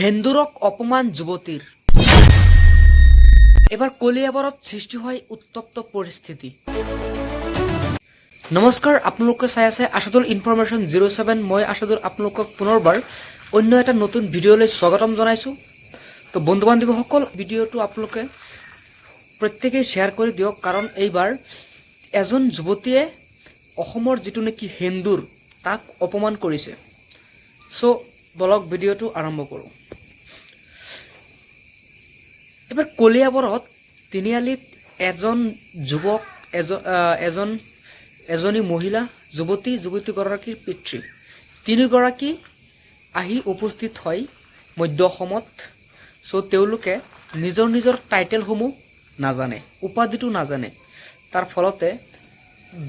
হেন্দুৰক অপমান যুৱতীৰ। এবাৰ কলিয়াবৰত সৃষ্টি হয় উত্তপ্ত পৰিস্থিতি। নমস্কাৰ, আপোনালোকে চাই আছে আছাদুল ইনফৰমেশ্যন 07। মই আছাদুল আপোনালোকক পুনৰবাৰ অন্য এটা নতুন ভিডিঅ'লৈ স্বাগতম জনাইছোঁ। তো বন্ধু বান্ধৱীসকল, ভিডিঅ'টো আপোনালোকে প্ৰত্যেকেই শ্বেয়াৰ কৰি দিয়ক, কাৰণ এইবাৰ এজন যুৱতীয়ে অসমৰ যিটো নেকি হিন্দুৰ তাক অপমান কৰিছে। চ' বলক ভিডিঅ'টো আৰম্ভ কৰোঁ। এবাৰ কলিয়াবৰত তিনিআলিত এজন যুৱক, এজনী মহিলা যুৱতীগৰাকীৰ পিতৃ তিনিগৰাকী আহি উপস্থিত হয় মধ্য অসমত। চ' তেওঁলোকে নিজৰ নিজৰ টাইটেলসমূহ নাজানে, উপাধিটো নাজানে। তাৰ ফলতে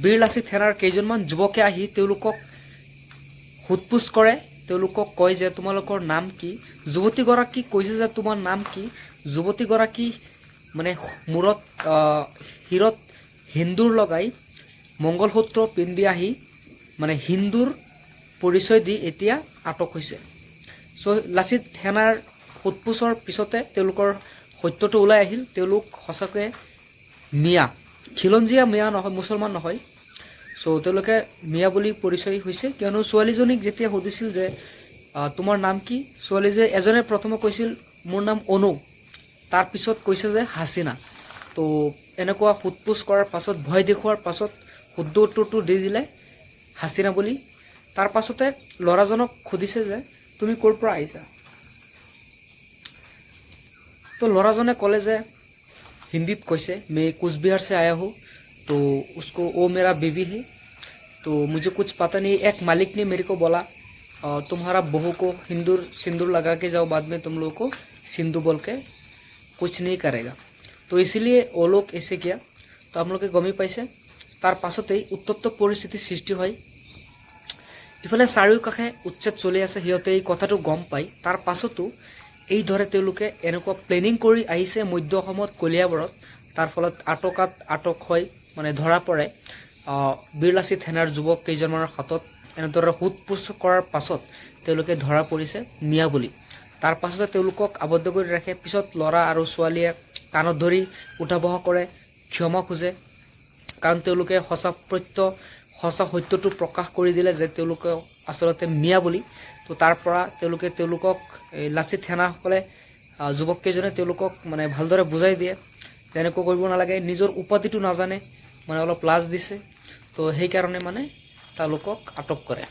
বীৰলাচি থানাৰ কেইজনমান যুৱকে আহি তেওঁলোকক সোধপোছ কৰে। তেওঁলোকক কয় যে তোমালোকৰ নাম কি। যুৱতীগৰাকী কৈছে যে তোমাৰ নাম কি। যুৱতীগৰাকী মানে মূৰত শিৰত হিন্দুৰ লগাই মংগলসূত্ৰ পিন্ধি আহি মানে হিন্দুৰ পৰিচয় দি এতিয়া আটক হৈছে। চ' লাচিত সেনাৰ সোধপোছৰ পিছতে তেওঁলোকৰ সত্যটো ওলাই আহিল। তেওঁলোক সঁচাকৈ মিয়া, খিলঞ্জীয়া মিয়া নহয়, মুছলমান নহয়। চ' তেওঁলোকে মিয়া বুলি পৰিচয় হৈছে, কিয়নো ছোৱালীজনীক যেতিয়া সুধিছিল যে তোমাৰ নাম কি, ছোৱালীজনী এজনে প্ৰথমে কৈছিল মোৰ নাম অনু, তাৰপিছত কৈছে যে হাছিনা। তো এনেকুৱা সোধপোছ কৰাৰ পাছত, ভয় দেখুওৱাৰ পাছত শুদ্ধ উত্তৰটো দি দিলে হাছিনা বুলি। তাৰ পাছতে ল'ৰাজনক সুধিছে যে তুমি ক'ৰ পৰা আহিছা। তো ল'ৰাজনে ক'লে যে হিন্দীত কৈছে मैं कुचबिहार से आया हूँ, तो उसको वो मेरा बीवी है, तो मुझे कुछ पता नहीं। एक मालिक ने मेरे को बोला तुम्हारा बहू को सिंदूर लगा के जाओ, बाद में तुम लोगों को सिंधु बोल के कुछ नहीं करेगा। तो इसलिए वो लोग ऐसे किया। तो আপোনালোকে গমেই পাইছে। তাৰ পাছতেই উত্তপ্ত পৰিস্থিতিৰ সৃষ্টি হয়। ইফালে চাৰিওকাষে উচ্ছেদ চলি আছে, সিহঁতে এই কথাটো গম পায়। তাৰ পাছতো এইদৰে তেওঁলোকে এনেকুৱা প্লেনিং কৰি আহিছে মধ্য অসমত কলিয়াবৰত। তাৰ ফলত আটক হয়, মানে ধৰা পৰে বীৰলাচি থানাৰ যুৱক কেইজনমানৰ হাতত। এনেদৰে সোধপোছ কৰাৰ পাছত তেওঁলোকে ধৰা পৰিছে মিয়া বুলি। তাৰ পাছতে তেওঁলোকক আবদ্ধ কৰি ৰাখে। পিছত ল'ৰা আৰু ছোৱালীয়ে কাণত ধৰি উঠা বহা কৰে, ক্ষমা খোজে, কাৰণ তেওঁলোকে সঁচা সত্যটো প্ৰকাশ কৰি দিলে যে তেওঁলোকে আচলতে মিয়া বুলি। তো তাৰ পৰা তেওঁলোকক লাচিত সেনাসকলে যুৱককেইজনে তেওঁলোকক মানে ভালদৰে বুজাই দিয়ে যে এনেকুৱা কৰিব নালাগে। নিজৰ উপাধিটো নাজানে, মানে অলপ লাজ দিছে। তো সেইকাৰণে মানে তেওঁলোকক আটক কৰে।